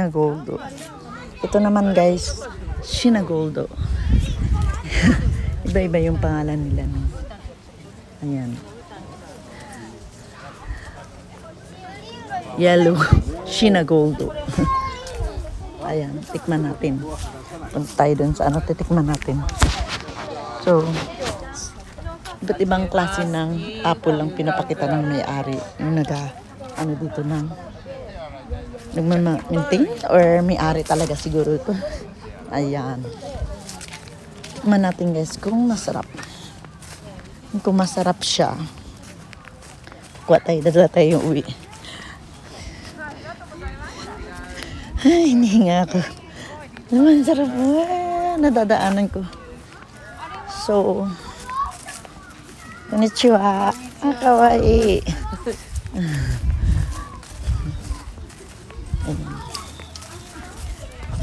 Sinagoldo. Ito naman guys, Sinagoldo. Iba-iba yung pangalan nila. No? Ayan. Yellow, Sinagoldo. Ayan, tikman natin. Punta tayo dun sa ano, titikman natin. So, iba't ibang klase ng apple lang pinapakita ng may-ari. Yung ano dito ng nagmaminting or may-ari talaga siguro ito. Ayan. Tikman natin guys kung masarap. Kung masarap siya, kuha tayo, dadala tayo yung uwi. Ay, hinihinga ako. Naman sarap mo. Nadadaanan ko. So, konnichiwa. Kawaii.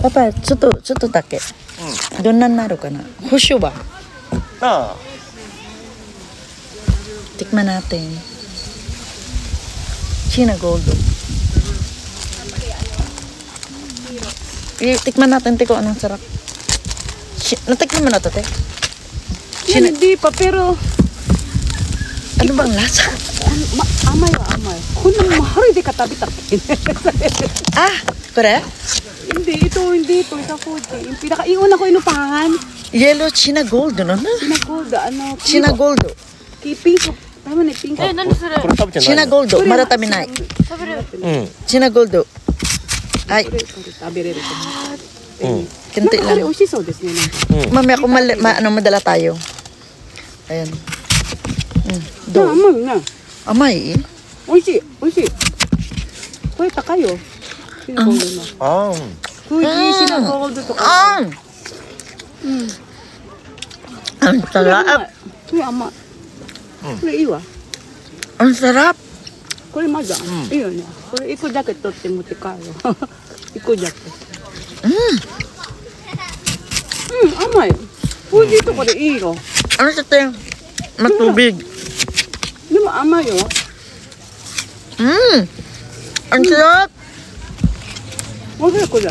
Papa, tsuto dake. Doon naru ka na. Hushu ba? Tikman natin. Sinagoldo. Tikman natin, tiko, anong sarap. Natikman mo na ito, te? Hindi pa, pero... Ano bang lasa? Amay. Kunang mahari di katabi-tabi. Ah, kore? Hindi ito. Ito Fuji. Yung pinaka-iuna ko inupahan. Yellow Sinagoldo, no? Sinagoldo, ano? Sinagoldo. Pink. Tama na, pink. Sinagoldo, marataminay. Sinagoldo. Ay. Kinti lang. Mami, ako madala tayo. Ayan. Do. Amay na. Amay? Oishi. Koy, takayo. Sinagoldo na. Fuji, sinagoldo to ka. Ang sarap. Kuya, ama. Kuya, iwa. Ang sarap. これまだいいよね。これ1個だけ取って持って帰ろう。1個だけ。甘い。おいしいとこでいいよ。Ano sa ting? Matubig. でも甘いよ。Ang sarap. おいしいこれ。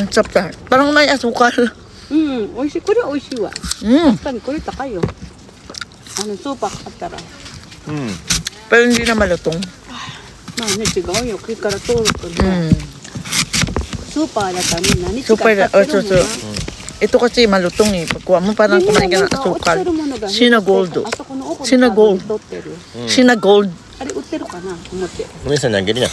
Ang sarap ka. Parang may asukal. おいしい。これはおいしいわ。確かにこれ高いよ。スーパー買ったら。Pero hindi na malutong. まあね、違うよ。国から通るとね。スーパーだったらみんなに違う。 Super, ito kasi malutong eh. Pagkuha mo parang kumain ka ng asukal. Sinagoldo. Sinagoldo. あれ売ってるかなと思って。お姉さんにあげるな。